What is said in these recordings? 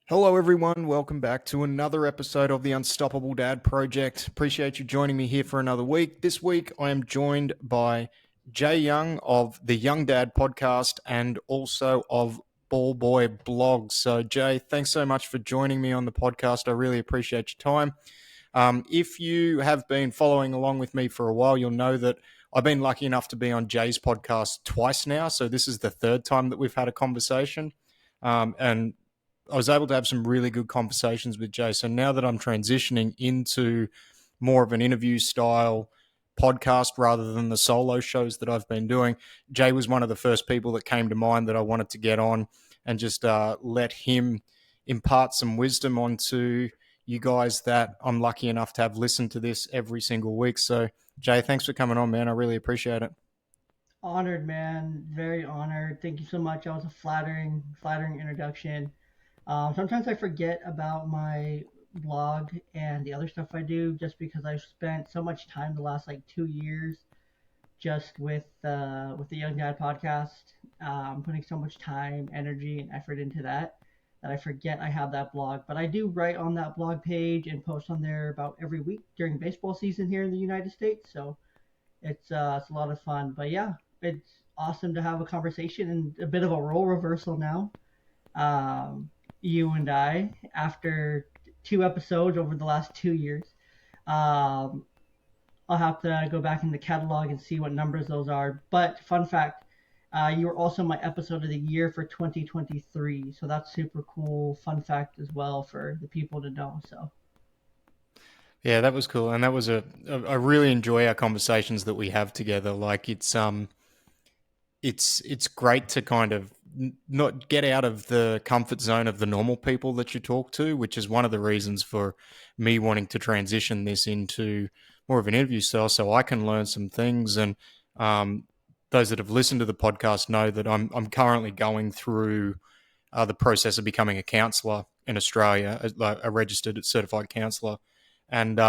Hello, everyone. Welcome back to another episode of the Unstoppable Dad Project. Appreciate you joining me here for another week. This week, I am joined by Jey Young of the Young Dad podcast and also of Ball Boy Blogs. So, Jey, thanks so much for joining me on the podcast. I really appreciate your time. If you have been following along with me for a while, you'll know that I've been lucky enough to be on Jey's podcast twice now. So, this is the third time that we've had a conversation. And I was able to have some really good conversations with Jey. So now that I'm transitioning into more of an interview style podcast rather than the solo shows that I've been doing, Jey was one of the first people that came to mind that I wanted to get on and just let him impart some wisdom onto you guys that I'm lucky enough to have listened to this every single week. So, Jey, thanks for coming on, man. I really appreciate it. Honored, man. Very honored. Thank you so much. That was a flattering introduction. Sometimes I forget about my blog and the other stuff I do just because I've spent so much time the last like 2 years just with the Young Dad podcast, putting so much time, energy, and effort into that I forget I have that blog. But I do write on that blog page and post on there about every week during baseball season here in the United States. So it's a lot of fun. But yeah, it's awesome to have a conversation and a bit of a role reversal now. You and I, after two episodes over the last 2 years, um, I'll have to go back in the catalog and see what numbers those are. But fun fact, you were also my episode of the year for 2023, so that's super cool. Fun fact as well for the people to know. So Yeah, that was cool, and that was I really enjoy our conversations that we have together. Like it's great to kind of not get out of the comfort zone of the normal people that you talk to, which is one of the reasons for me wanting to transition this into more of an interview style, so I can learn some things. And um, those that have listened to the podcast know that I'm currently going through the process of becoming a counsellor in Australia, a registered certified counsellor, and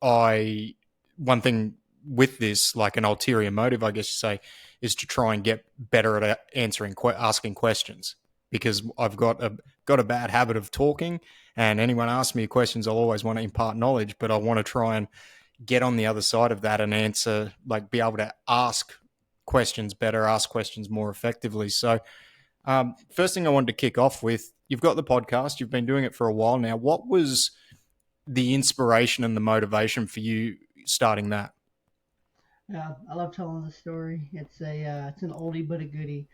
I one thing with this, like an ulterior motive, I guess you say, is to try and get better at asking questions because I've got a bad habit of talking, and anyone asks me questions, I'll always want to impart knowledge, but I want to try and get on the other side of that and answer, like, be able to ask questions better, ask questions more effectively. So, first thing I wanted to kick off with, you've got the podcast, you've been doing it for a while now. What was the inspiration and the motivation for you starting that? yeah, I love telling the story. It's an oldie but a goodie.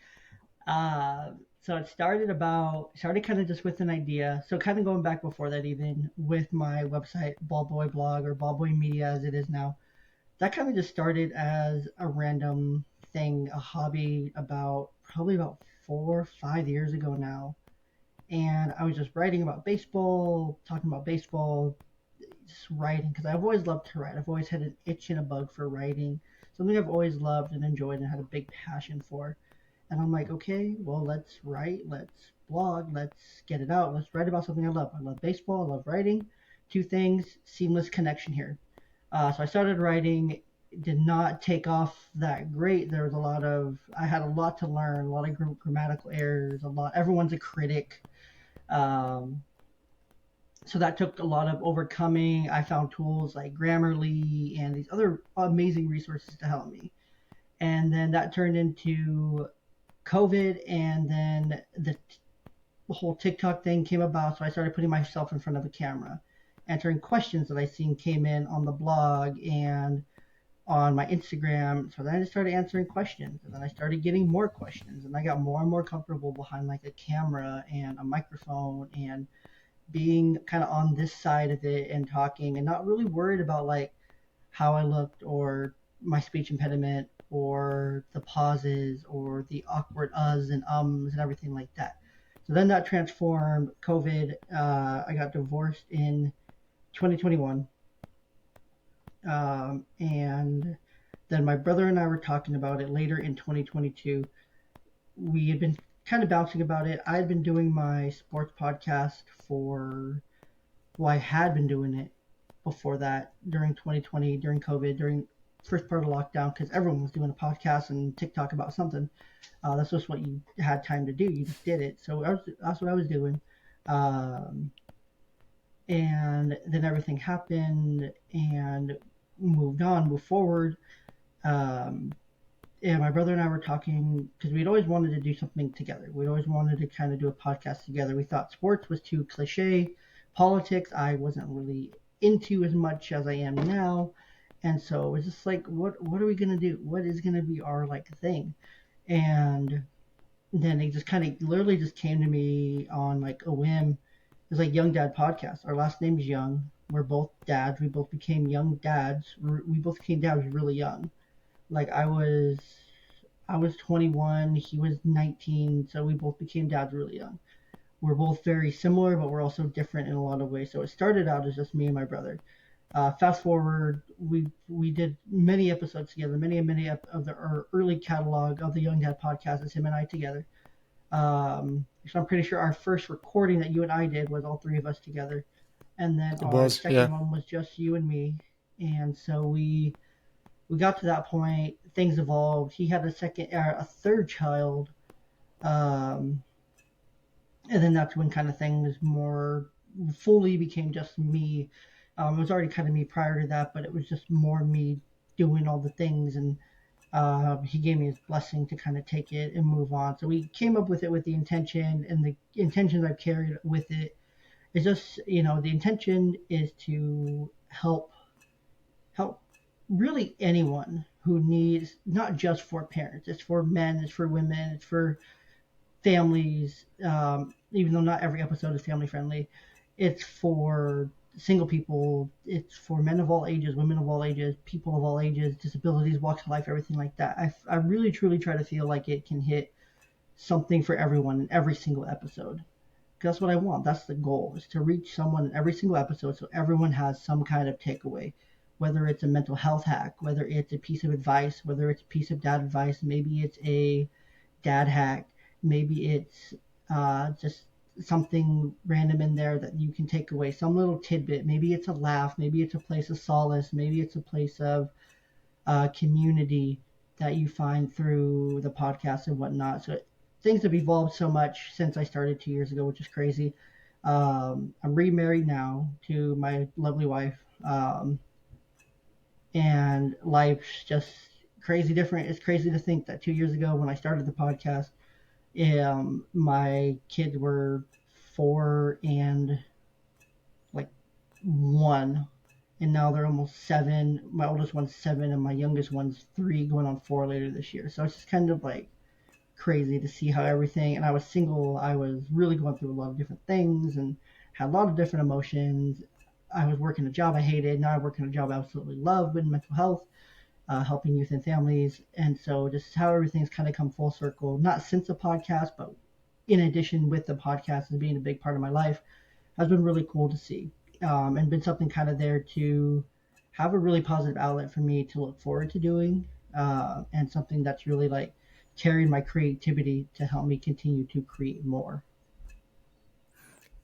Uh, so it started kind of just with an idea. So kind of going back before that, even with my website, Ballboy Blog or Ballboy Media as it is now, that kind of just started as a random thing, a hobby about probably about 4 or 5 years ago now. And I was just writing about baseball, talking about baseball, just writing because I've always loved to write. I've always had an itch and a bug for writing, something I've always loved and enjoyed and had a big passion for. And I'm like, okay, well, let's write, let's blog, let's get it out. Let's write about something I love. I love baseball, I love writing. Two things, seamless connection here. So I started writing, did not take off that great. There was I had a lot to learn, a lot of grammatical errors, everyone's a critic. Um, so that took a lot of overcoming. I found tools like Grammarly and these other amazing resources to help me. And then that turned into COVID, and then the whole TikTok thing came about. So I started putting myself in front of a camera, answering questions that I seen came in on the blog and on my Instagram. So then I just started answering questions, and then I started getting more questions, and I got more and more comfortable behind like a camera and a microphone and being kind of on this side of it and talking and not really worried about like how I looked or my speech impediment or the pauses or the awkward uhs and ums and everything like that. So then that transformed COVID. I got divorced in 2021. And then my brother and I were talking about it later in 2022. We had been kind of bouncing about it. I had been doing my sports podcast I had been doing it before that during 2020, during COVID, during first part of lockdown, because everyone was doing a podcast and TikTok about something. That's just what you had time to do. You just did it. So that's what I was doing. Um, and then everything happened and moved on, moved forward. Um, and my brother and I were talking because we'd always wanted to do something together. We'd always wanted to kind of do a podcast together. We thought sports was too cliche. Politics, I wasn't really into as much as I am now. And so it was just like, what are we gonna do? What is gonna be our like thing? And then it just kind of literally just came to me on like a whim. It's like Young Dad Podcast. Our last name is Young. We're both dads. We both became young dads. We both became dads really young. Like I was 21, he was 19, so we both became dads really young. We're both very similar, but we're also different in a lot of ways. So it started out as just me and my brother. Fast forward, we did many episodes together. Many of our early catalog of the Young Dad podcast is him and I together. So I'm pretty sure our first recording that you and I did was all three of us together, and then It our was, second yeah. one was just you and me. And so we got to that point. Things evolved. He had a third child, um, and then that's when kind of things more fully became just me. It was already kind of me prior to that, but it was just more me doing all the things, and he gave me his blessing to kind of take it and move on. So we came up with it with the intention, and the intentions I've carried with it is just, the intention is to help really anyone who needs, not just for parents, it's for men, it's for women, it's for families, even though not every episode is family friendly. It's for single people, it's for men of all ages, women of all ages, people of all ages, disabilities, walks of life, everything like that. I really truly try to feel like it can hit something for everyone in every single episode. That's what I want. That's the goal, is to reach someone in every single episode so everyone has some kind of takeaway. Whether it's a mental health hack, whether it's a piece of advice, whether it's a piece of dad advice, maybe it's a dad hack, maybe it's just something random in there that you can take away, some little tidbit. Maybe it's a laugh, maybe it's a place of solace, maybe it's a place of community that you find through the podcast and whatnot. So things have evolved so much since I started 2 years ago, which is crazy. I'm remarried now to my lovely wife, and life's just crazy different. It's crazy to think that 2 years ago when I started the podcast, my kids were 4 and like 1, and now they're almost 7. My oldest one's 7, and my youngest one's 3, going on 4 later this year. So it's just kind of like crazy to see how everything. And I was single. I was really going through a lot of different things and had a lot of different emotions. I was working a job I hated. Now I work in a job I absolutely love in mental health, helping youth and families. And so just how everything's kind of come full circle, not since the podcast, but in addition with the podcast as being a big part of my life, has been really cool to see, and been something kind of there to have a really positive outlet for me to look forward to doing, and something that's really like carried my creativity to help me continue to create more.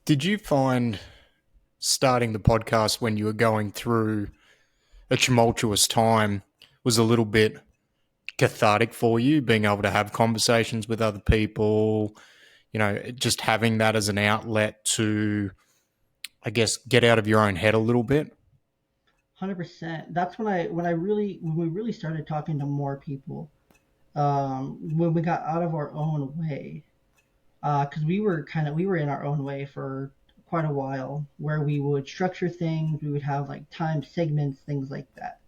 Did you find starting the podcast when you were going through a tumultuous time was a little bit cathartic for you, being able to have conversations with other people, just having that as an outlet to, I guess, get out of your own head a little bit? 100%. That's when we really started talking to more people, when we got out of our own way, because we were in our own way for quite a while, where we would structure things, we would have like time segments, things like that.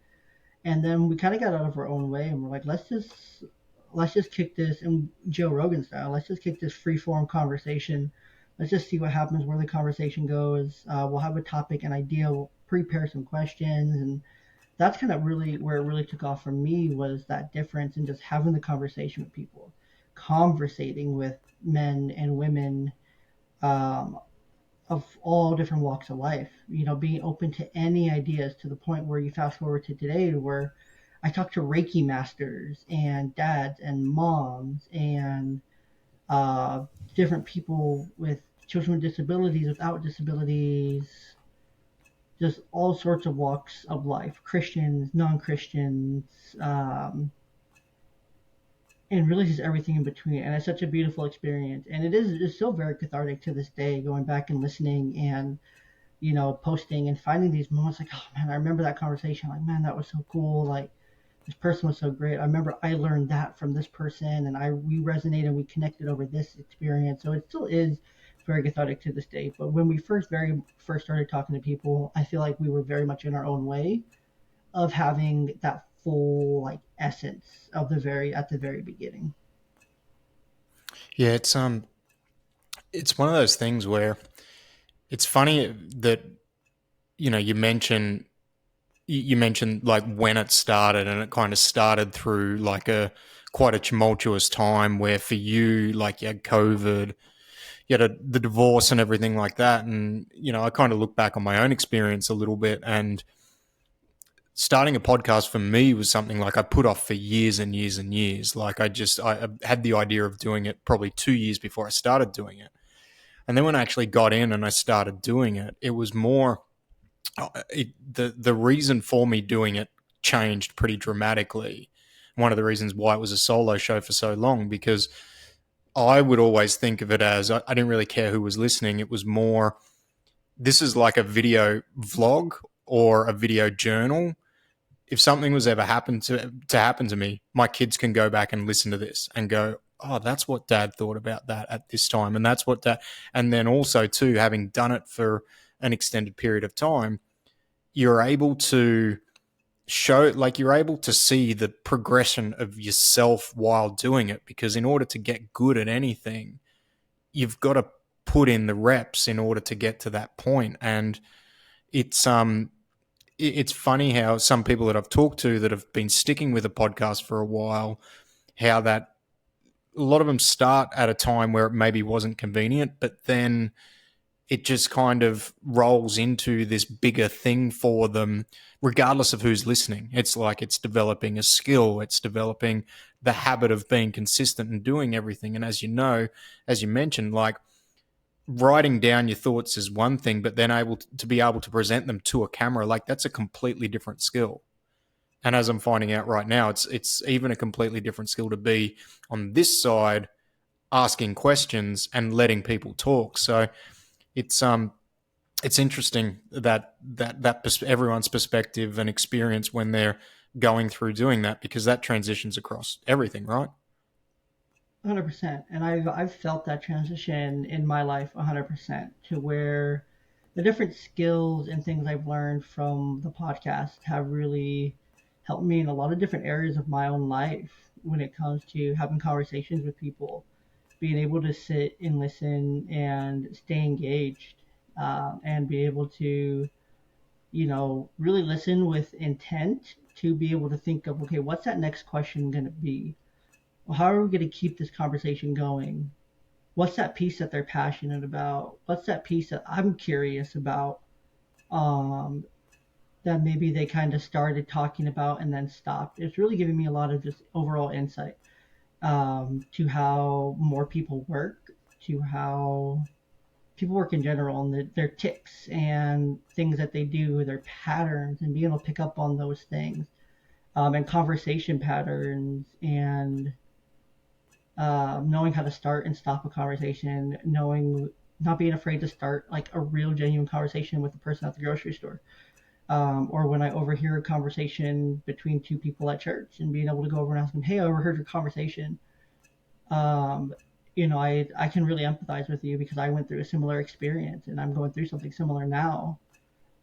And then we kind of got out of our own way, and we're like, let's just kick this, and Joe Rogan style, let's just kick this free form conversation. Let's just see what happens, where the conversation goes. We'll have a topic, an idea, we'll prepare some questions, and that's kind of really where it really took off for me, was that difference in just having the conversation with people, conversating with men and women, um, of all different walks of life, being open to any ideas, to the point where you fast forward to today, where I talk to Reiki masters and dads and moms and uh, different people with children with disabilities, without disabilities, just all sorts of walks of life, Christians, non Christians, and really just everything in between. And it's such a beautiful experience. And it's still very cathartic to this day, going back and listening and, posting and finding these moments like, oh man, I remember that conversation. Like, man, that was so cool. Like, this person was so great. I remember I learned that from this person, and we resonated, we connected over this experience. So it still is very cathartic to this day. But when we very first started talking to people, I feel like we were very much in our own way of having that full like essence of the very at the very beginning. Yeah, it's one of those things where it's funny that you mentioned like when it started, and it kind of started through like a quite a tumultuous time where for you, like, you had COVID, you had the divorce and everything like that. And I kind of look back on my own experience a little bit, and starting a podcast for me was something like I put off for years and years and years. Like, I had the idea of doing it probably 2 years before I started doing it. And then when I actually got in and I started doing it, it was more the reason for me doing it changed pretty dramatically. One of the reasons why it was a solo show for so long, because I would always think of it as I didn't really care who was listening. It was more, this is like a video vlog or a video journal. If something was ever happened to happen to me, my kids can go back and listen to this and go, oh, that's what dad thought about that at this time. And that's what dad, and then also too, having done it for an extended period of time, you're able to you're able to see the progression of yourself while doing it, because in order to get good at anything, you've got to put in the reps in order to get to that point. And it's it's funny how some people that I've talked to that have been sticking with a podcast for a while, how that a lot of them start at a time where it maybe wasn't convenient, but then it just kind of rolls into this bigger thing for them, regardless of who's listening. It's like it's developing a skill, it's developing the habit of being consistent and doing everything. And as you mentioned, like, writing down your thoughts is one thing, but then to be able to present them to a camera, like, that's a completely different skill. And as I'm finding out right now, it's even a completely different skill to be on this side asking questions and letting people talk. So it's it's interesting that everyone's perspective and experience when they're going through doing that, because that transitions across everything, right? 100%. And I've felt that transition in my life 100% to where the different skills and things I've learned from the podcast have really helped me in a lot of different areas of my own life when it comes to having conversations with people, being able to sit and listen and stay engaged, and be able to, really listen with intent to be able to think of, okay, what's that next question going to be? Well, how are we going to keep this conversation going? What's that piece that they're passionate about? What's that piece that I'm curious about, um, that maybe they kind of started talking about and then stopped? It's really giving me a lot of just overall insight, to how more people work, to how people work in general, and their ticks and things that they do, their patterns, and being able to pick up on those things, and conversation patterns, and knowing how to start and stop a conversation, knowing not being afraid to start like a real genuine conversation with the person at the grocery store, or when I overhear a conversation between two people at church and being able to go over and ask them, hey, I overheard your conversation. um, I can really empathize with you because I went through a similar experience and I'm going through something similar now.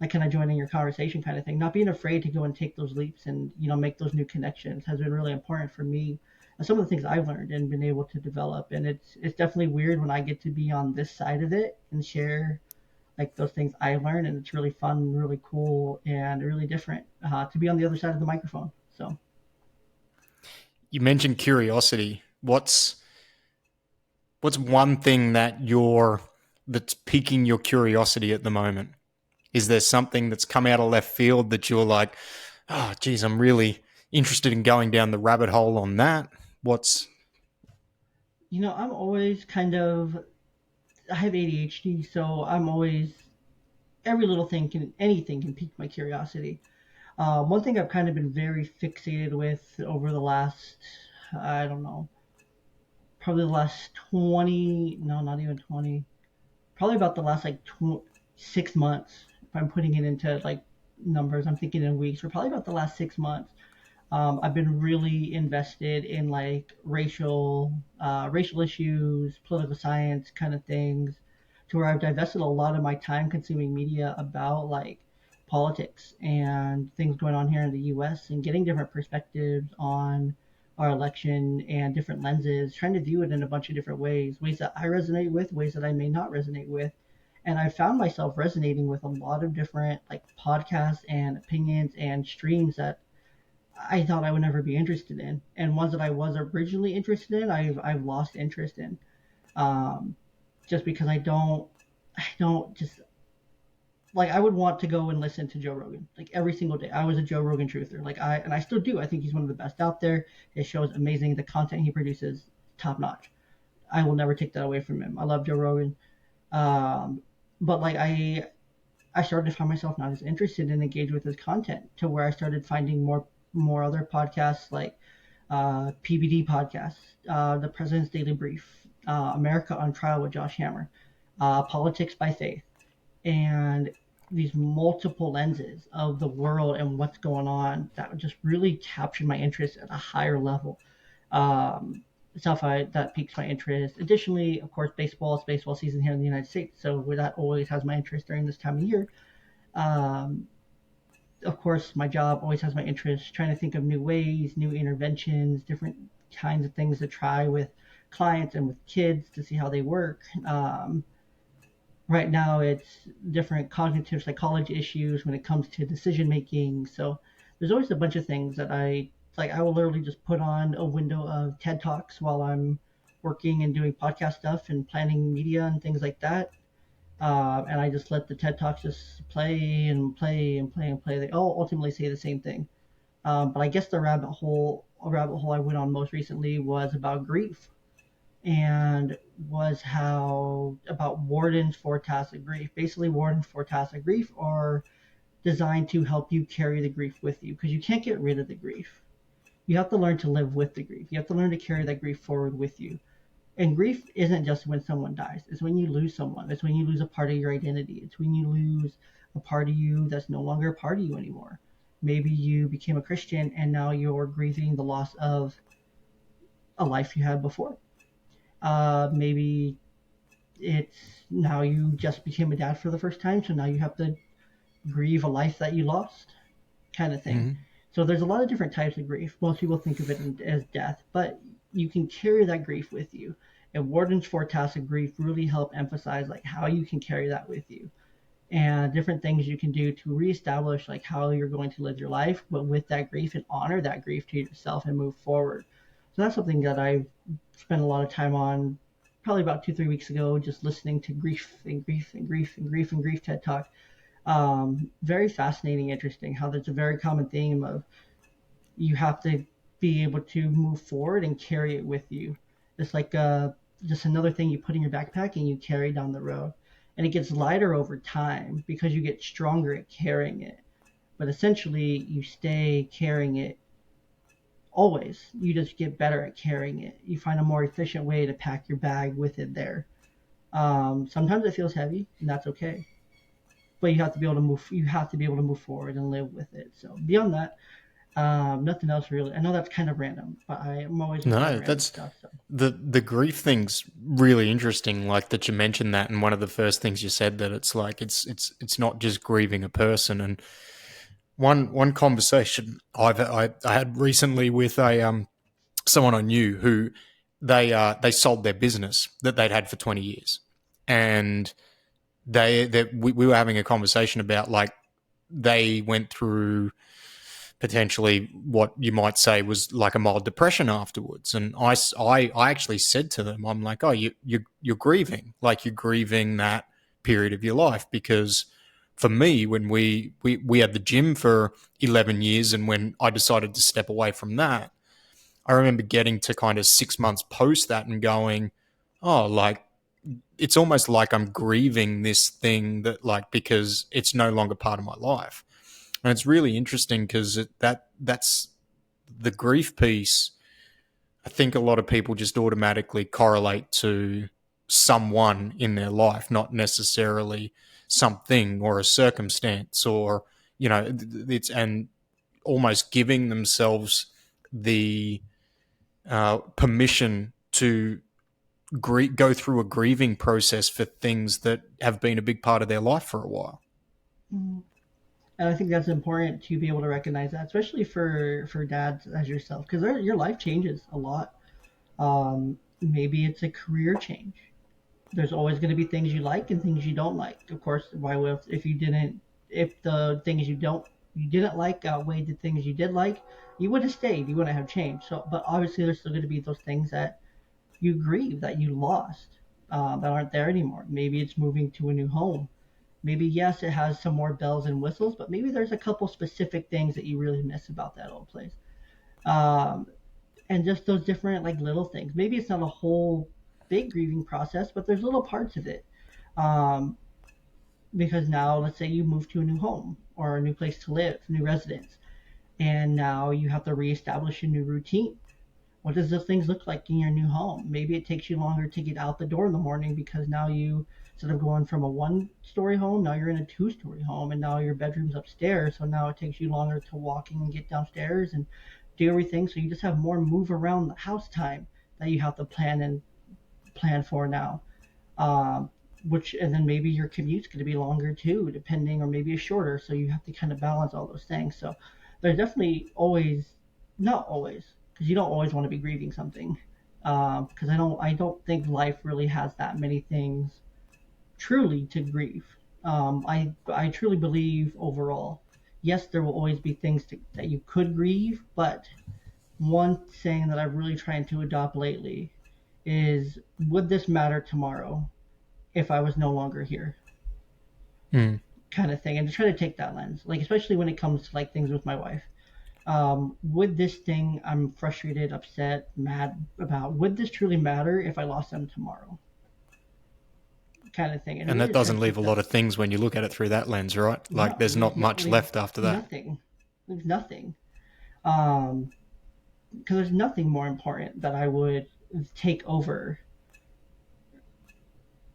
Like, can I join in your conversation kind of thing? Not being afraid to go and take those leaps and, make those new connections has been really important for me. And some of the things I've learned and been able to develop. And it's definitely weird when I get to be on this side of it and share like those things I learned. And it's really fun, really cool, and really different, to be on the other side of the microphone. So You mentioned curiosity. What's one thing that's piquing your curiosity at the moment? Is there something that's come out of left field that you're like, oh, geez, I'm really interested in going down the rabbit hole on that? What's I'm always kind of, I have ADHD, so I'm always, every little thing anything can pique my curiosity. One thing I've kind of been very fixated with over the last, I don't know, probably the last 20, no, not even 20, probably about the last like 6 months. If I'm putting it into like numbers, I'm thinking in weeks, or probably about the last 6 months. I've been really invested in like racial issues, political science kind of things, to where I've divested a lot of my time-consuming media about like politics and things going on here in the U.S. and getting different perspectives on our election and different lenses, trying to view it in a bunch of different ways, ways that I resonate with, ways that I may not resonate with. And I found myself resonating with a lot of different like podcasts and opinions and streams that I thought I would never be interested in, and ones that I was originally interested in, I've lost interest in, um, just because I don't just like I would want to go and listen to Joe Rogan like every single day. I was a Joe Rogan truther, and I still do. I think he's one of the best out there. His show is amazing. The content he produces, top notch. I will never take that away from him. I love Joe Rogan, um, but like I started to find myself not as interested and engaged with his content, to where I started finding more other podcasts like PBD podcasts, The President's Daily Brief, America on Trial with Josh Hammer, Politics by Faith, and these multiple lenses of the world and what's going on that just really captured my interest at a higher level. Um, Stuff that piques my interest. Additionally, of course, baseball. It's baseball season here in the United States, so that always has my interest during this time of year. Um, of course, my job always has my interest, trying to think of new ways, new interventions, different kinds of things to try with clients and with kids to see how they work. Right now, it's different cognitive psychology issues when it comes to decision making. So there's always a bunch of things that I like. I will literally just put on a window of TED Talks while I'm working and doing podcast stuff and planning media and things like that. And I just let the TED Talks just play and play and play and play. They all ultimately say the same thing. But I guess the rabbit hole I went on most recently was about grief, and was how about wardens for tacit grief. Basically, wardens for tacit grief are designed to help you carry the grief with you, because you can't get rid of the grief. You have to learn to live with the grief. You have to learn to carry that grief forward with you. And grief isn't just when someone dies. It's when you lose someone. It's when you lose a part of your identity. It's when you lose a part of you that's no longer a part of you anymore. Maybe you became a Christian and now you're grieving the loss of a life you had before. Maybe it's now you just became a dad for the first time, so now you have to grieve a life that you lost, kind of thing. Mm-hmm. So there's a lot of different types of grief. Most people think of it as death, but you can carry that grief with you. And Wardens for Tacit Grief really help emphasize like how you can carry that with you, and different things you can do to reestablish like how you're going to live your life, but with that grief, and honor that grief to yourself and move forward. So that's something that I've spent a lot of time on, probably about 2 3 weeks ago, just listening to grief and grief and grief and grief and grief TED Talk. Very fascinating, interesting how there's a very common theme of you have to be able to move forward and carry it with you. It's like just another thing you put in your backpack and you carry down the road. And it gets lighter over time because you get stronger at carrying it. But essentially, you stay carrying it always. You just get better at carrying it. You find a more efficient way to pack your bag with it there. Sometimes it feels heavy, and that's okay. But you have to be able to move. You have to be able to move forward and live with it. So beyond that, nothing else really. I know that's kind of random, but I'm always into No, random that's stuff. So the grief thing's really interesting. Like that you mentioned that, and one of the first things you said that it's like it's not just grieving a person. And one conversation I had recently with a someone I knew who they sold their business that they'd had for 20 years, and we were having a conversation about like they went through potentially what you might say was like a mild depression afterwards. And I actually said to them, I'm like, oh, you're grieving, like you're grieving that period of your life. Because for me, when we had the gym for 11 years, and when I decided to step away from that, I remember getting to kind of 6 months post that and going, oh, like, it's almost like I'm grieving this thing that like, because it's no longer part of my life. And it's really interesting because that's the grief piece. I think a lot of people just automatically correlate to someone in their life, not necessarily something or a circumstance, or it's and almost giving themselves the permission to go through a grieving process for things that have been a big part of their life for a while. Mhm. And I think that's important to be able to recognize that, especially for dads as yourself, because your life changes a lot. Maybe it's a career change. There's always going to be things you like and things you don't like. Of course, why would if the things you didn't like outweighed the things you did like, you would have stayed. You wouldn't have changed. So, but obviously, there's still going to be those things that you grieve that you lost, that aren't there anymore. Maybe it's moving to a new home. Maybe yes, it has some more bells and whistles, but maybe there's a couple specific things that you really miss about that old place. Um, and just those different like little things. Maybe it's not a whole big grieving process, but there's little parts of it. Um, because now, let's say you move to a new home or a new place to live, new residence, and now you have to reestablish a new routine. What does those things look like in your new home? Maybe it takes you longer to get out the door in the morning because now you, instead of going from a one-story home, now you're in a two-story home, and now your bedroom's upstairs. So now it takes you longer to walk and get downstairs and do everything. So you just have more move around the house time that you have to plan for now. Um, which and then maybe your commute's going to be longer too, depending, or maybe it's shorter. So you have to kind of balance all those things. So there's definitely always, not always, because you don't always want to be grieving something. Because I don't think life really has that many things truly to grieve. I truly believe overall, yes, there will always be things that you could grieve, but one saying that I've really tried to adopt lately is, would this matter tomorrow if I was no longer here? Mm. Kind of thing. And to try to take that lens, like, especially when it comes to like things with my wife. Would this thing I'm frustrated, upset, mad about, would this truly matter if I lost them tomorrow? Kind of thing. And And really that just try to doesn't leave take a that. lot of things when you look at it through that lens, right? Like No, there's not much leaves left after that. nothing. Leaves nothing. Um, because there's nothing more important that I would take over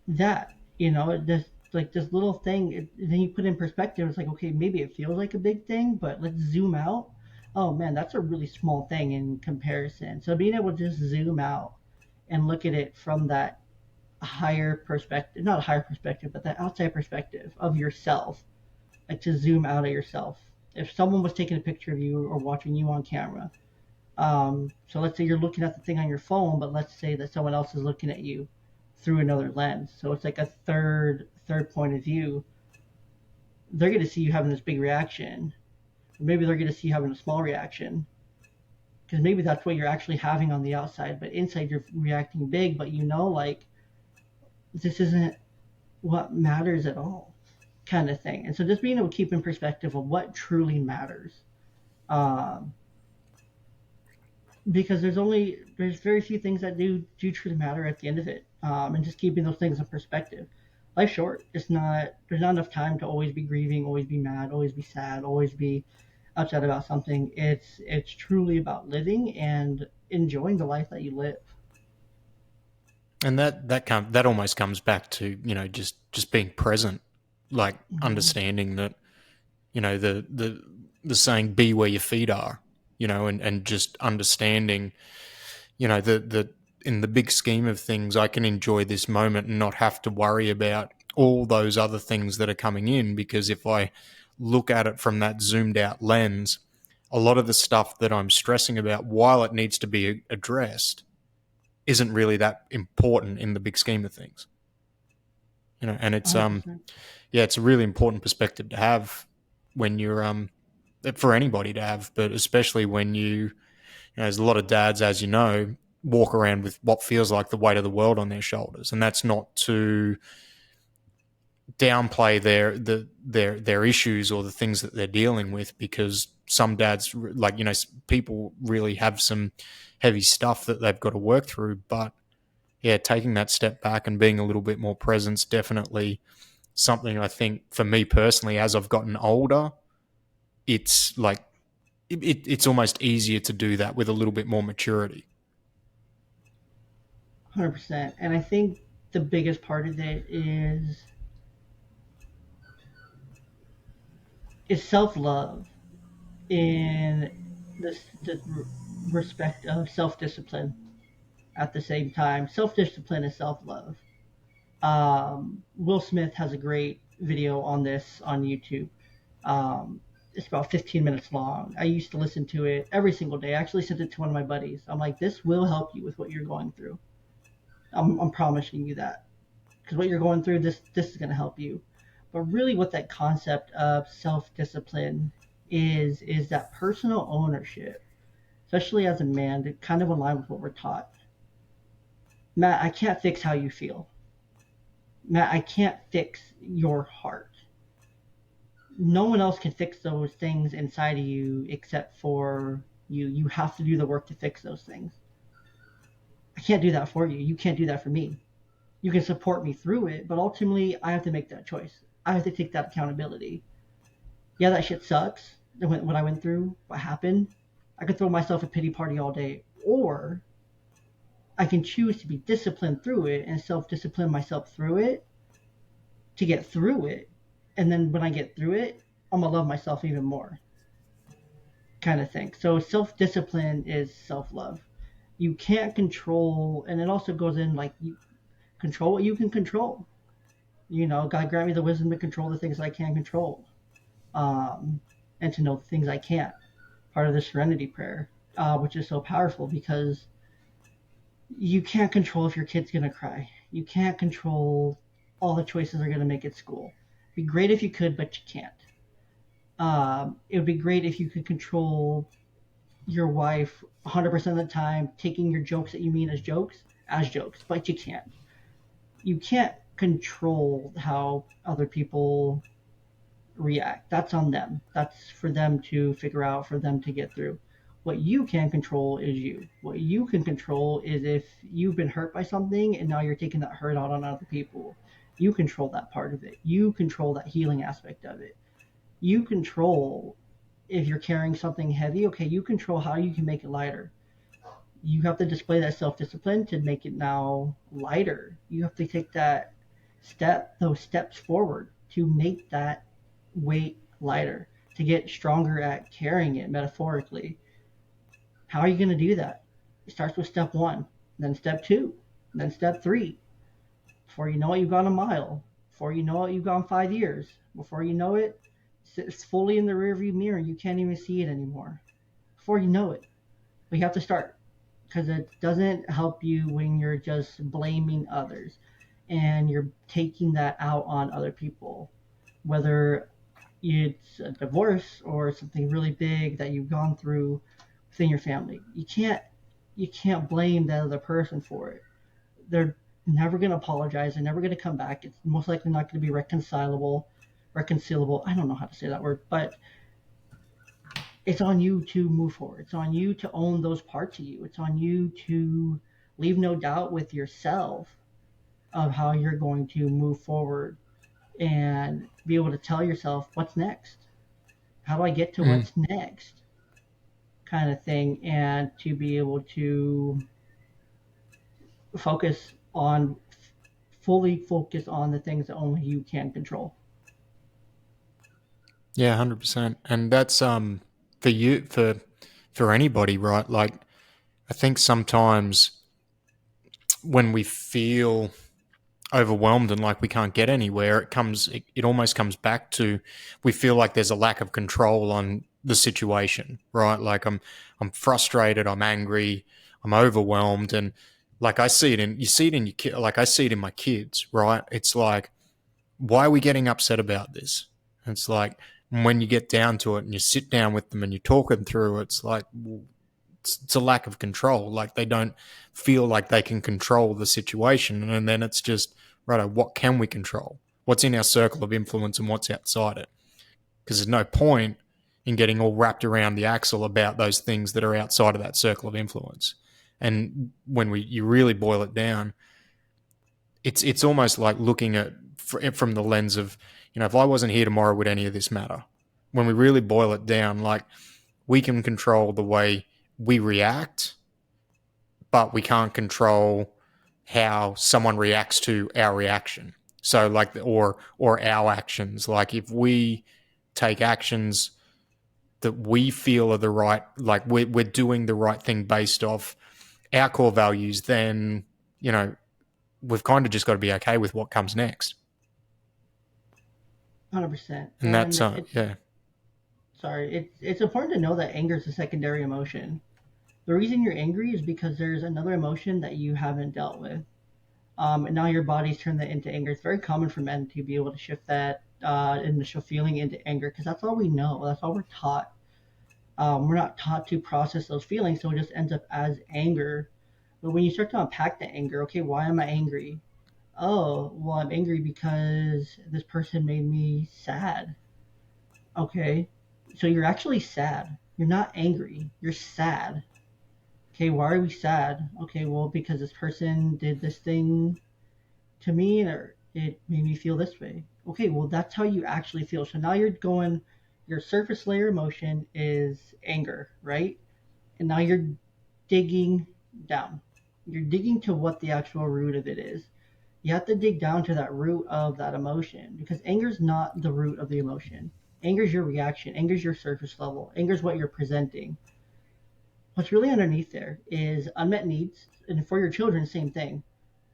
that. Just like this little thing, then you put in perspective. It's like, okay, maybe it feels like a big thing, but let's zoom out. Oh man, that's a really small thing in comparison. So being able to just zoom out and look at it from that higher perspective, not a higher perspective, but that outside perspective of yourself, like to zoom out of yourself. If someone was taking a picture of you or watching you on camera, so let's say you're looking at the thing on your phone, but let's say that someone else is looking at you through another lens. So it's like a third point of view. They're going to see you having this big reaction. Or maybe they're going to see you having a small reaction. Because maybe that's what you're actually having on the outside, but inside you're reacting big, but like, this isn't what matters at all, kind of thing. And so just being able to keep in perspective of what truly matters. Um, because there's very few things that do truly matter at the end of it, and just keeping those things in perspective. Life's short. There's not enough time to always be grieving, always be mad, always be sad, always be upset about something. It's truly about living and enjoying the life that you live. And that almost comes back to just being present, like Mm-hmm. understanding that the saying "be where your feet are," and just understanding the in the big scheme of things, I can enjoy this moment and not have to worry about all those other things that are coming in, because if I look at it from that zoomed out lens, a lot of the stuff that I'm stressing about, while it needs to be addressed, isn't really that important in the big scheme of things. And it's 100%. yeah, it's a really important perspective to have when you're for anybody to have, but especially when there's a lot of dads, as you know, walk around with what feels like the weight of the world on their shoulders, and that's not to downplay their issues or the things that they're dealing with, because some dads, like people really have some heavy stuff that they've got to work through. But yeah, taking that step back and being a little bit more present is definitely something I think for me personally, as I've gotten older, it's like it's almost easier to do that with a little bit more maturity. 100%. And I think the biggest part of it is self love in the respect of self discipline at the same time. Self discipline is self love. Will Smith has a great video on this on YouTube. It's about 15 minutes long. I used to listen to it every single day. I actually sent it to one of my buddies. I'm like, this will help you with what you're going through. I'm promising you that, because what you're going through, this is going to help you. But really, what that concept of self discipline is that personal ownership, especially as a man, to kind of align with what we're taught. Matt, I can't fix how you feel. Matt, I can't fix your heart. No one else can fix those things inside of you except for you. You have to do the work to fix those things. I can't do that for you. You can't do that for me. You can support me through it, but ultimately I have to make that choice. I have to take that accountability. Yeah, that shit sucks. What I went through, what happened. I could throw myself a pity party all day, or I can choose to be disciplined through it and self-discipline myself through it to get through it. And then when I get through it, I'm gonna love myself even more, kind of thing. So self-discipline is self-love. You can't control, and it also goes in like you control what you can control. God grant me the wisdom to control the things I can control, um, and to know the things I can't. Part of the Serenity Prayer, which is so powerful because you can't control if your kid's gonna cry. You can't control all the choices they're gonna make at school. It'd be great if you could, but you can't. It would be great if you could control your wife 100% of the time, taking your jokes that you mean as jokes, but you can't. You can't control how other people react. That's on them. That's for them to figure out, for them to get through. What you can control is you. What you can control is if you've been hurt by something and now you're taking that hurt out on other people. You control that part of it. You control that healing aspect of it. You control if you're carrying something heavy, okay, you control how you can make it lighter. You have to display that self discipline to make it now lighter. You have to take those steps forward to make that weight lighter, to get stronger at carrying it metaphorically. How are you going to do that? It starts with step one, then step two, then step three. Before you know it, you've gone a mile. Before you know it, you've gone 5 years. Before you know it, it's fully in the rearview mirror. You can't even see it anymore. Before you know it, but you have to start, because it doesn't help you when you're just blaming others and you're taking that out on other people, whether it's a divorce or something really big that you've gone through within your family. You can't blame that other person for it. They're never going to apologize. They're never going to come back. It's most likely not going to be reconcilable. I don't know how to say that word, but it's on you to move forward. It's on you to own those parts of you. It's on you to leave no doubt with yourself of how you're going to move forward and be able to tell yourself what's next. How do I get to Mm. what's next? Kind of thing. And to be able to focus on, fully focus on the things that only you can control. Yeah, 100%. And that's for you, for anybody, right? Like, I think sometimes when we feel overwhelmed and like we can't get anywhere, it almost comes back to, we feel like there's a lack of control on the situation, right? Like I'm frustrated, I'm angry, I'm overwhelmed, and like you see it in your kid, like I see it in my kids, right? It's like, why are we getting upset about this? And it's like, when you get down to it and you sit down with them and you're talking through it, it's like, well, it's a lack of control. Like they don't feel like they can control the situation. And then it's just, right, what can we control? What's in our circle of influence and what's outside it? Because there's no point in getting all wrapped around the axle about those things that are outside of that circle of influence. And when you really boil it down, it's almost like looking at from the lens of, if I wasn't here tomorrow, would any of this matter? When we really boil it down, like, we can control the way we react, but we can't control how someone reacts to our reaction. So like, or our actions. Like if we take actions that we feel are the right, like we're doing the right thing based off our core values, then you know we've kind of just got to be okay with what comes next. 100%. And And that's it's yeah, it's important to know that anger is a secondary emotion. The reason you're angry is because there's another emotion that you haven't dealt with. And now your body's turned that into anger. It's very common for men to be able to shift that initial feeling into anger because that's all we know. That's all we're taught. We're not taught to process those feelings, so it just ends up as anger. But when you start to unpack the anger, okay, why am I angry? Oh, well, I'm angry because this person made me sad. Okay, so you're actually sad. You're not angry. You're sad. Okay, why are we sad? Okay, well, because this person did this thing to me or it made me feel this way. Okay, well, that's how you actually feel. So now you're going, your surface layer emotion is anger, right? And now you're digging down. You're digging to what the actual root of it is. You have to dig down to that root of that emotion because anger is not the root of the emotion. Anger is your reaction. Anger is your surface level. Anger is what you're presenting. What's really underneath there is unmet needs, and for your children, same thing.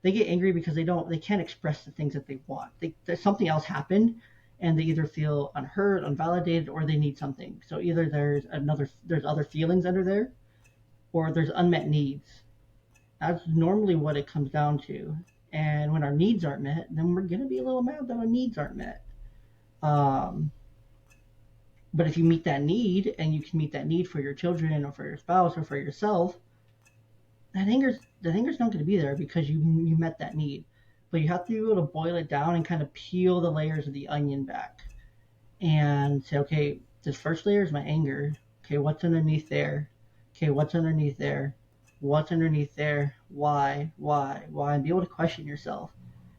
They get angry because they can't express the things that they want. Something else happened, and they either feel unheard, unvalidated, or they need something. So either there's other feelings under there, or there's unmet needs. That's normally what it comes down to. And when our needs aren't met, then we're gonna be a little mad that our needs aren't met. Um, but if you meet that need, and you can meet that need for your children, or for your spouse, or for yourself, that anger's not going to be there because you met that need. But you have to be able to boil it down and kind of peel the layers of the onion back and say, okay, this first layer is my anger. Okay, what's underneath there? Okay, what's underneath there? What's underneath there? Why? And be able to question yourself.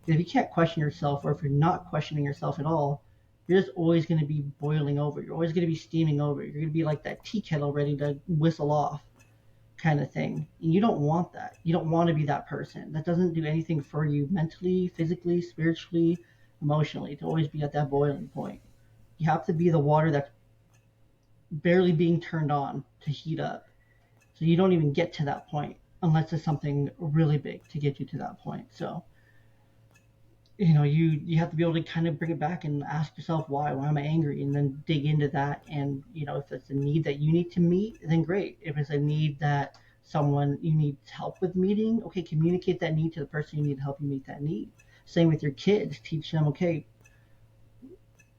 Because if you can't question yourself, or if you're not questioning yourself at all, you're just always going to be boiling over. You're always going to be steaming over. You're going to be like that tea kettle ready to whistle off kind of thing. And you don't want that. You don't want to be that person. That doesn't do anything for you mentally, physically, spiritually, emotionally, to always be at that boiling point. You have to be the water that's barely being turned on to heat up. So you don't even get to that point unless it's something really big to get you to that point. So you have to be able to kind of bring it back and ask yourself why am I angry, and then dig into that. And if it's a need that you need to meet, then great. If it's a need that someone you need help with meeting, okay, communicate that need to the person you need to help you meet that need. Same with your kids. Teach them, okay,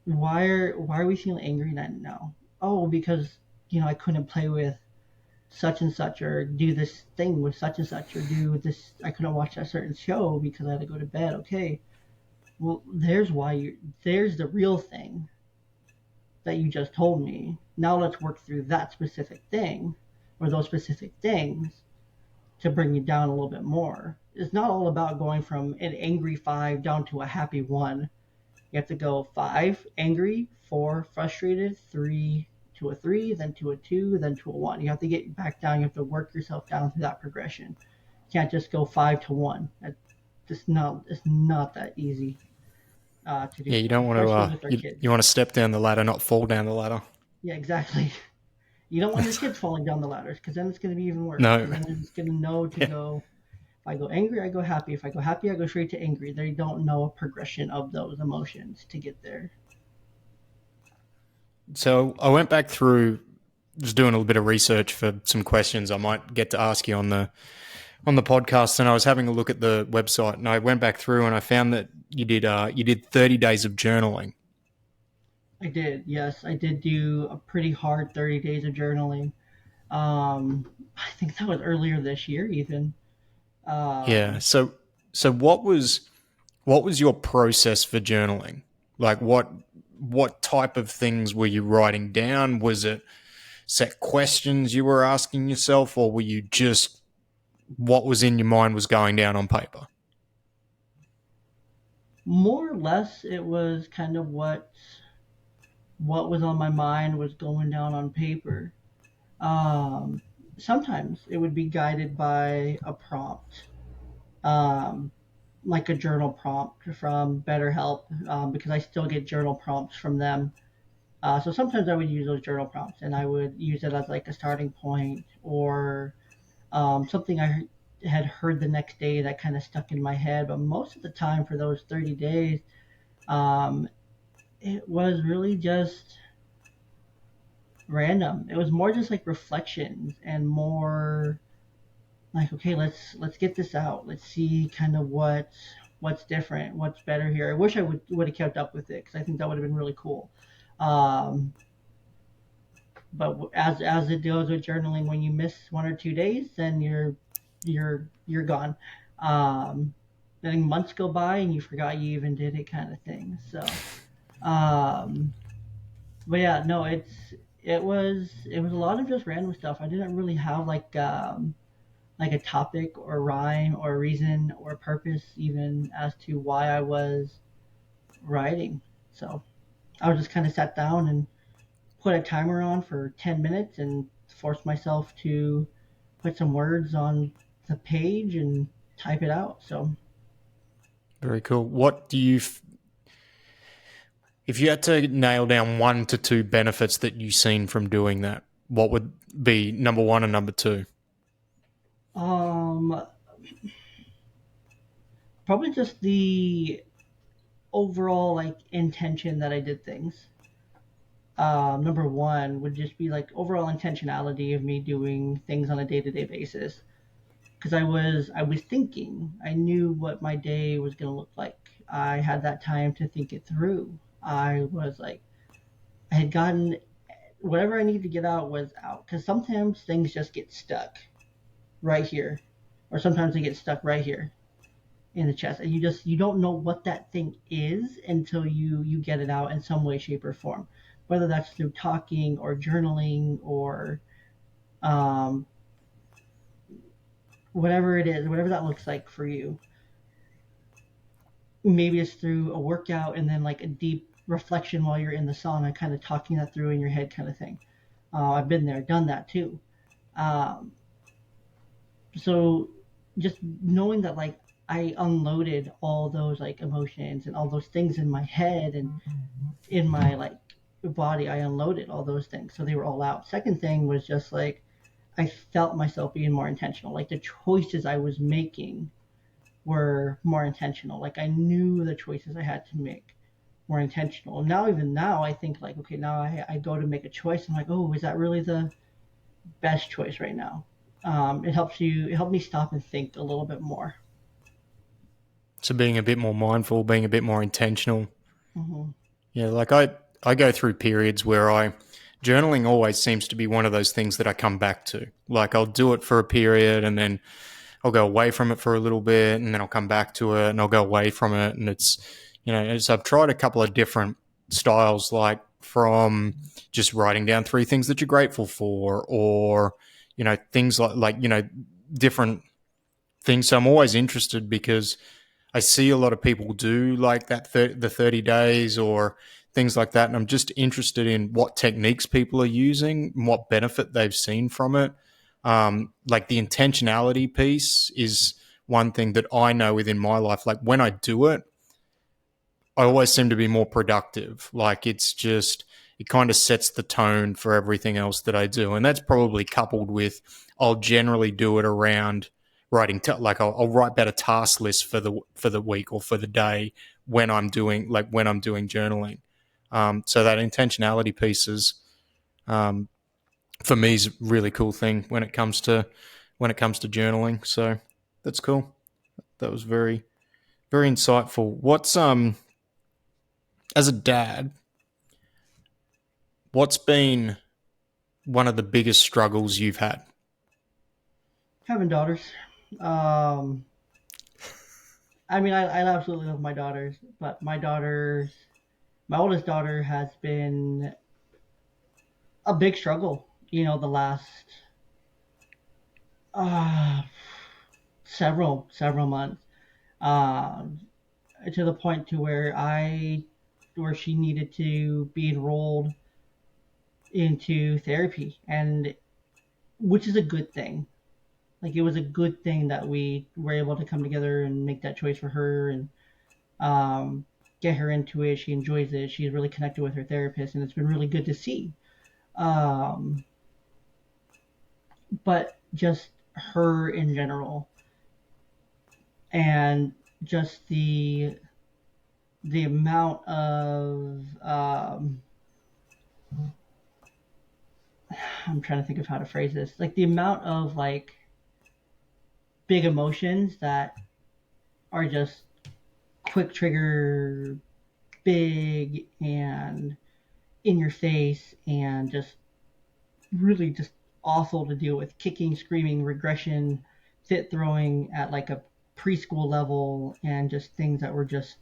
why are we feeling angry now? Oh, because I couldn't play with such and such, or do this thing with such and such, or do this, I couldn't watch that certain show because I had to go to bed. Okay, well, there's the real thing that you just told me. Now let's work through that specific thing, or those specific things, to bring you down a little bit more. It's not all about going from an angry 5 down to a happy 1. You have to go 5 angry, 4 frustrated, 3 to a 3, then to a 2, then to a 1. You have to get back down. You have to work yourself down through that progression. You can't just go 5 to 1. It's not that easy to do yeah. You that, don't want to especially with our you kids. want to step down the ladder, not fall down the ladder. Yeah, exactly. You don't want your kids falling down the ladders because then it's going to be even worse. No, Because then they're just going to know to yeah. go. If I go angry, I go happy. If I go happy, I go straight to angry. They don't know a progression of those emotions to get there. So I went back through, was doing a little bit of research for some questions I might get to ask you on the podcast, and I was having a look at the website, and I went back through and I found that you did 30 days of journaling. I did, yes, I did do a pretty hard 30 days of journaling. I think that was earlier this year, even. Yeah. Um, So what was your process for journaling? Like what type of things were you writing down? Was it set questions you were asking yourself, or were you just what was in your mind was going down on paper? More or less, it was kind of what was on my mind was going down on paper. Um, Sometimes it would be guided by a prompt. um, like a journal prompt from BetterHelp, because I still get journal prompts from them. So sometimes I would use those journal prompts and I would use it as like a starting point, or something I had heard the next day that kind of stuck in my head. But most of the time for those 30 days, um, it was really just random. It was more just like reflections and more like, okay, let's get this out. Let's see kind of what's different, what's better here. I wish I would have kept up with it because I think that would have been really cool. Um, but as it goes with journaling, when you miss 1 or 2 days, then you're gone. Um, then months go by and you forgot you even did it, kind of thing. So, um, but yeah, no, it was a lot of just random stuff. I didn't really have like a topic or rhyme or reason or purpose even as to why I was writing. So I was just kind of sat down and put a timer on for 10 minutes and forced myself to put some words on the page and type it out. So, Very cool. What do you, if you had to nail down 1 to 2 benefits that you've seen from doing that, what would be number one and number two? um, probably just the overall like intention that I did things. Number one would just be like overall intentionality of me doing things on a day to day basis. Because I was thinking, I knew what my day was gonna look like. I had that time to think it through. I was like, I had gotten whatever I needed to get out was out. Because sometimes things just get stuck right here, or sometimes they get stuck right here in the chest, and you don't know what that thing is until you get it out in some way, shape, or form. Whether that's through talking or journaling or um, whatever it is, whatever that looks like for you. Maybe it's through a workout and then like a deep reflection while you're in the sauna, kind of talking that through in your head, kind of thing. I've been there, done that too. Um, so just knowing that like I unloaded all those like emotions and all those things in my head and in my like body, I unloaded all those things, so they were all out. Second thing was just like I felt myself being more intentional, like the choices I was making were more intentional. Like I knew the choices I had to make were intentional. Now, even now, I think like, okay, now I go to make a choice. I'm like, oh, is that really the best choice right now? It helped me stop and think a little bit more. So being a bit more mindful, being a bit more intentional. Mm-hmm. Yeah, like I go through periods where I journaling always seems to be one of those things that I come back to. Like I'll do it for a period and then I'll go away from it for a little bit and then I'll come back to it and I'll go away from it. And it's, so I've tried a couple of different styles, like from just writing down 3 things that you're grateful for, or, things like different things. So I'm always interested because I see a lot of people do like that the 30 days or things like that, and I'm just interested in what techniques people are using and what benefit they've seen from it. Like the intentionality piece is one thing that I know within my life. Like when I do it, I always seem to be more productive. Like it kind of sets the tone for everything else that I do, and that's probably coupled with I'll generally do it around writing. Like I'll write about a task list for the week or for the day when I'm doing journaling. So that intentionality piece is um, for me is a really cool thing when it comes to journaling. So that's cool. That was very very insightful. What's as a dad, what's been one of the biggest struggles you've had? Having daughters. Um, I mean, I absolutely love my daughters, but my oldest daughter has been a big struggle. The last uh, several months, um, to the point to where she needed to be enrolled into therapy, and which is a good thing. Like it was a good thing that we were able to come together and make that choice for her and um, get her into it. She enjoys it. She's really connected with her therapist, and it's been really good to see. Um, but just her in general, and just the amount of I'm trying to think of how to phrase this, like the amount of like big emotions that are just quick trigger, big and in your face, and just really just awful to deal with. Kicking, screaming, regression, fit throwing at like a preschool level, and just things that were just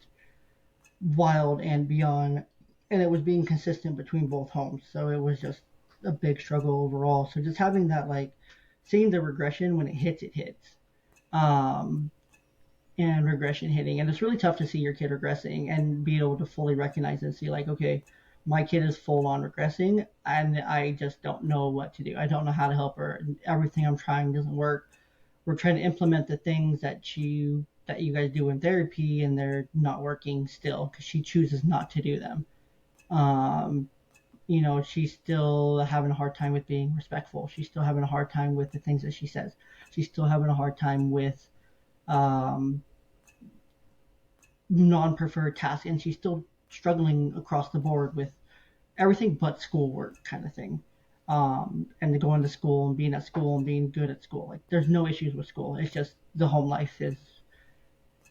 wild and beyond. And it was being consistent between both homes. So it was just a big struggle overall. So just having that, like, seeing the regression when it hits, it hits. Um, and regression hitting. And it's really tough to see your kid regressing and be able to fully recognize and see, like, okay, my kid is full on regressing and I just don't know what to do. I don't know how to help her. Everything I'm trying doesn't work. We're trying to implement the things that you guys do in therapy, and they're not working still because she chooses not to do them. Um, she's still having a hard time with being respectful. She's still having a hard time with the things that she says. She's still having a hard time with um, non-preferred tasks, and she's still struggling across the board with everything but schoolwork kind of thing. And going to school and being at school and being good at school. Like there's no issues with school. It's just the home life is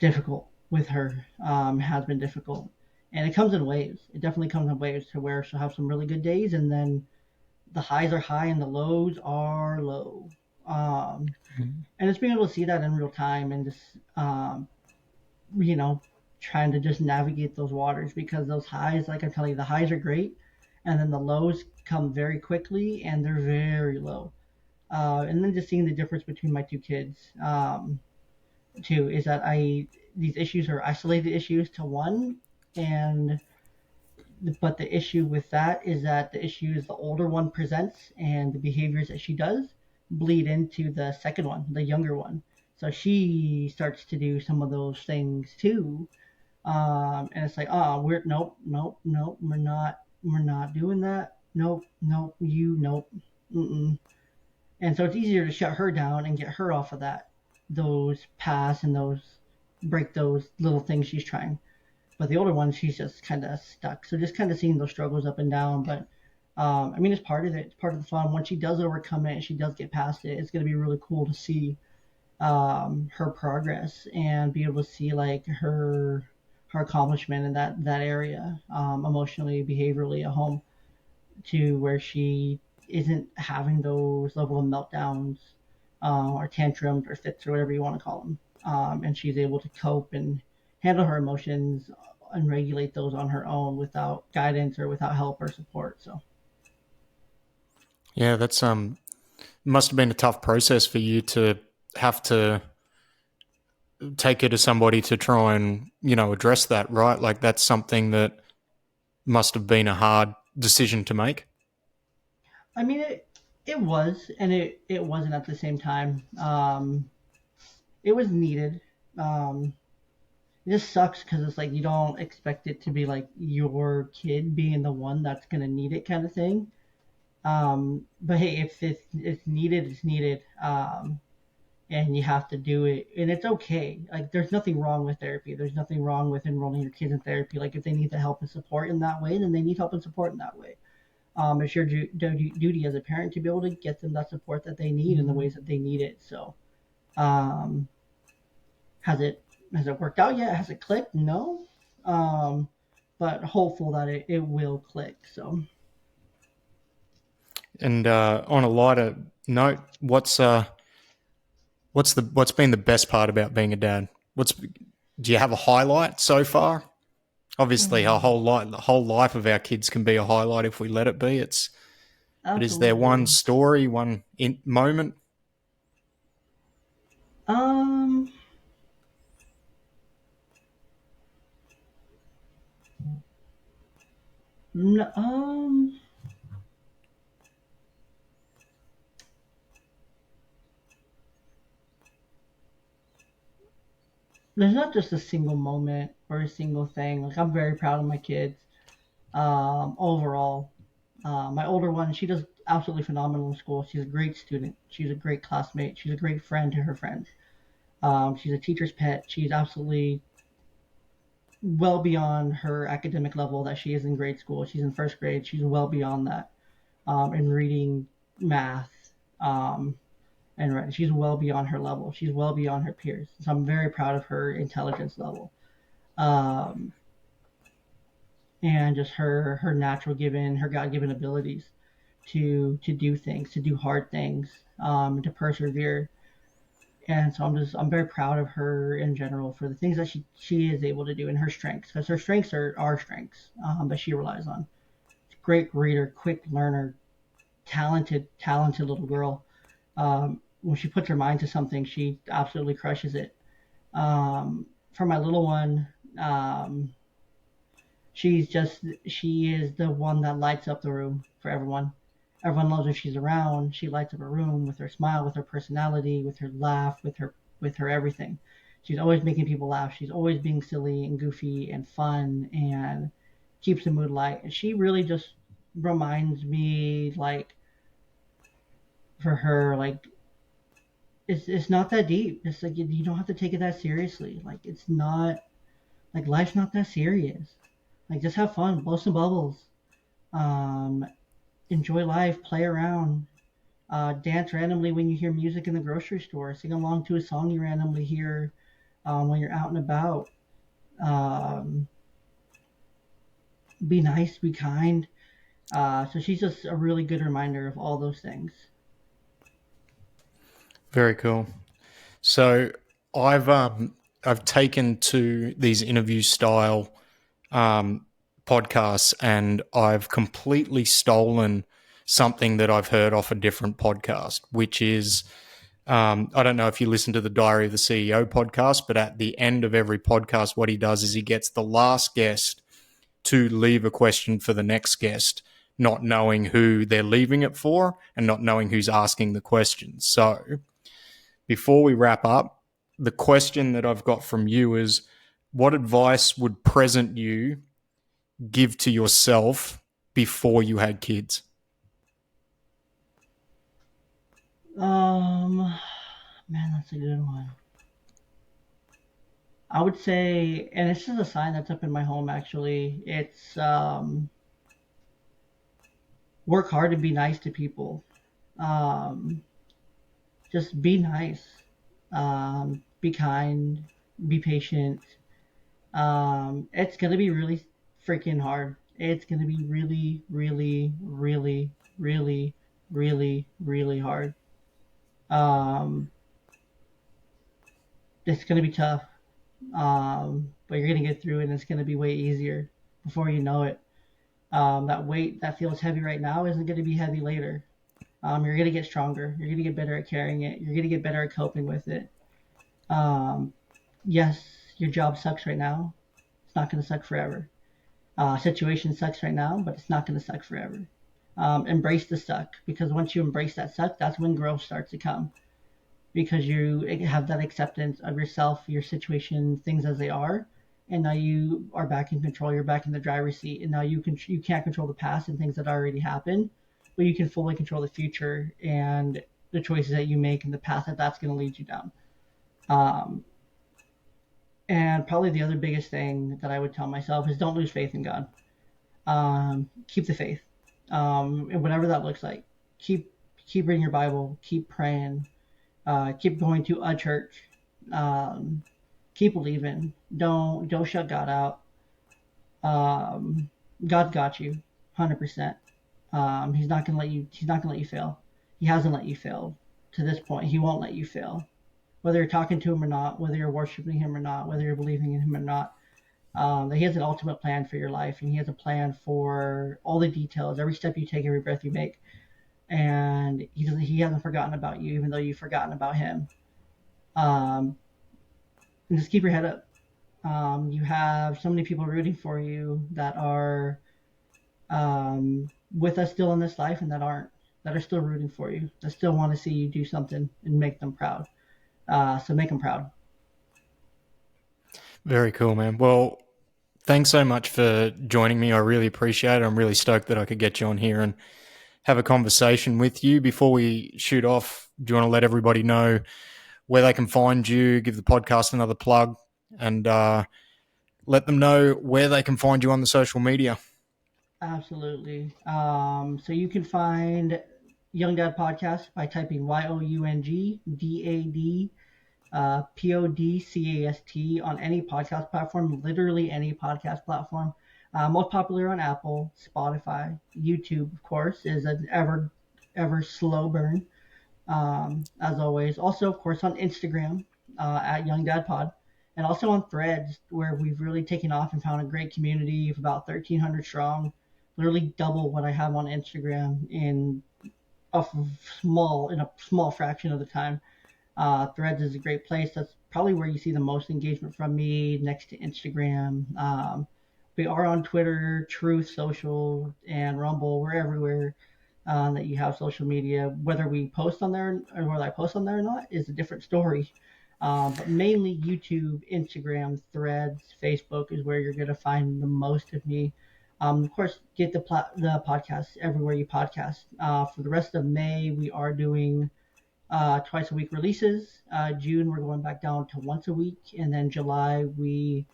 difficult with her. Has been difficult, and it comes in waves. It definitely comes in waves to where she'll have some really good days, and then the highs are high and the lows are low. Um, and it's being able to see that in real time and just you know trying to just navigate those waters, because those highs, like I'm telling you, the highs are great, and then the lows come very quickly and they're very low. And then just seeing the difference between my two kids, too, is that I these issues are isolated issues to one, and but the issue with that is that the issues the older one presents and the behaviors that she does bleed into the second one, the younger one. So she starts to do some of those things too. And it's like, oh, we're nope, nope, nope, we're not doing that. Nope, nope, nope. Mm-mm. And so it's easier to shut her down and get her off of those paths and those break those little things she's trying. But the older one, she's just kind of stuck. So just kind of seeing those struggles up and down. But I mean, it's part of it. It's part of the fun. Once she does overcome it and she does get past it, it's going to be really cool to see her progress and be able to see like her accomplishment in that area, emotionally, behaviorally at home, to where she isn't having those level of meltdowns, or tantrums or fits or whatever you want to call them. And she's able to cope and handle her emotions and regulate those on her own without guidance or without help or support. So Yeah, that's must have been a tough process for you to have to take it to somebody to try and address that, right? Like that's something that must have been a hard decision to make. I mean, it was, and it wasn't at the same time. It was needed. It just sucks because it's like you don't expect it to be like your kid being the one that's gonna need it, kind of thing. But hey, if it's needed, it's needed. And you have to do it, and it's okay. Like there's nothing wrong with therapy. There's nothing wrong with enrolling your kids in therapy. Like if they need the help and support in that way, then they need help and support in that way. It's your duty as a parent to be able to get them that support that they need in the ways that they need it. So, um, has it worked out yet? Has it clicked? No. Um, but hopeful that it will click. So, And on a lighter note, what's been the best part about being a dad? Do you have a highlight so far? Obviously, the whole life of our kids can be a highlight if we let it be. But is there one absolutely. story, moment? Um, n- um, there's not just a single moment or a single thing. Like I'm very proud of my kids overall. My older one, she does absolutely phenomenal in school. She's a great student. She's a great classmate. She's a great friend to her friends. She's a teacher's pet. She's absolutely well beyond her academic level that she is in grade school. She's in first grade. She's well beyond that in reading, math, um, and writing. She's well beyond her level. She's well beyond her peers. So I'm very proud of her intelligence level. Um, and just her natural given, her God given abilities to do things, to do hard things, to persevere. And so I'm very proud of her in general for the things that she is able to do and her strengths, because her strengths are our strengths that she relies on. Great reader, quick learner, talented little girl. When she puts her mind to something, she absolutely crushes it. For my little one, um, she is the one that lights up the room for everyone. Everyone loves her. She's around. She lights up a room with her smile, with her personality, with her laugh, with her everything. She's always making people laugh. She's always being silly and goofy and fun and keeps the mood light. And she really just reminds me, like, for her, like, it's not that deep. It's like you don't have to take it that seriously. Like it's not like life's not that serious. Like just have fun, blow some bubbles, um, enjoy life, play around, dance randomly when you hear music in the grocery store, sing along to a song you randomly hear when you're out and about. Um, be nice, be kind. So she's just a really good reminder of all those things. Very cool. So I've um I've taken to these interview style um, podcasts, and I've completely stolen something that I've heard off a different podcast, which is I don't know if you listen to the Diary of the CEO podcast, but at the end of every podcast, what he does is he gets the last guest to leave a question for the next guest, not knowing who they're leaving it for and not knowing who's asking the question. So before we wrap up, the question that I've got from you is, what advice would present you give to yourself before you had kids? Um, Man, that's a good one. I would say, and this is a sign that's up in my home actually. It's work hard and be nice to people. Um, just be nice. Be kind. Be patient. It's gonna be really freaking hard. It's gonna be really, really, really, really, really, really hard. Um, it's gonna be tough. But you're gonna get through it, and it's gonna be way easier before you know it. That weight that feels heavy right now isn't going to be heavy later. You're going to get stronger. You're going to get better at carrying it. You're going to get better at coping with it. Um, yes, your job sucks right now. It's not going to suck forever. Situation sucks right now, but it's not going to suck forever. Embrace the suck, because once you embrace that suck, that's when growth starts to come. Because you have that acceptance of yourself, your situation, things as they are, and now you are back in control. You're back in the driver's seat, and now you can't control the past and things that already happened, but you can fully control the future and the choices that you make and the path that that's going to lead you down. Um, and probably the other biggest thing that I would tell myself is don't lose faith in God. Keep the faith, and whatever that looks like. Keep keep reading your Bible. Keep praying. Keep going to a church. Um, Keep believing. Don't shut God out. Um, God got you, 100%. He's not gonna let you. He's not gonna let you fail. He hasn't let you fail to this point. He won't let you fail. Whether you're talking to him or not, whether you're worshiping him or not, whether you're believing in him or not, he has an ultimate plan for your life, and he has a plan for all the details, every step you take, every breath you make, and he hasn't forgotten about you, even though you've forgotten about him. Um, and just keep your head up. You have so many people rooting for you that are with us still in this life and that aren't, that are still rooting for you, that still want to see you do something and make them proud. So make them proud. Very cool, man. Well, thanks so much for joining me. I really appreciate it. I'm really stoked that I could get you on here and have a conversation with you. Before we shoot off, do you want to let everybody know where they can find you, give the podcast another plug, and let them know where they can find you on the social media? Absolutely. So you can find Young Dad Podcast by typing YOUNGDAD PODCAST on any podcast platform, literally any podcast platform. Most popular on Apple, Spotify, YouTube, of course, is an ever slow burn, as always. Also, of course, on Instagram at Young Dad Pod, and also on Threads, where we've really taken off and found a great community of about 1,300 strong, literally double what I have on Instagram a in a small fraction of the time. Threads is a great place. That's probably where you see the most engagement from me, next to Instagram. We are on Twitter, Truth Social, and Rumble. We're everywhere that you have social media. Whether we post on there or whether I post on there or not is a different story. But mainly YouTube, Instagram, Threads, Facebook is where you're going to find the most of me. Of course, get the podcast everywhere you podcast. For the rest of May, we are doing twice a week releases. June, we're going back down to once a week. And then July, I'm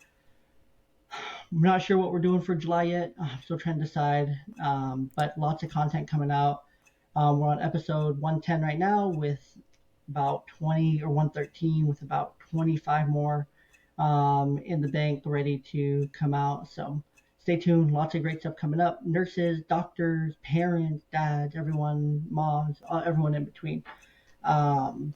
not sure what we're doing for July yet. I'm still trying to decide. But lots of content coming out. We're on episode 110 right now with about 20 or 113 with about 25 more in the bank ready to come out. So stay tuned. Lots of great stuff coming up. Nurses, doctors, parents, dads, everyone, moms, everyone in between. Um,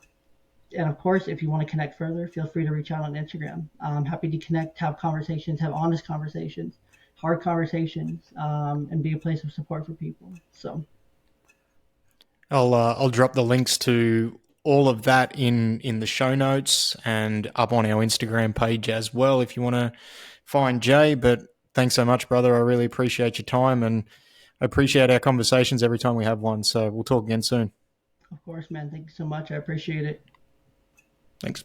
and of course, if you want to connect further, feel free to reach out on Instagram. I'm happy to connect, have conversations, have honest conversations, hard conversations, and be a place of support for people. So, I'll drop the links to all of that in the show notes and up on our Instagram page as well if you want to find Jay. But thanks so much, brother. I really appreciate your time and I appreciate our conversations every time we have one. So we'll talk again soon. of course, man, thank you so much. I appreciate it. Thanks.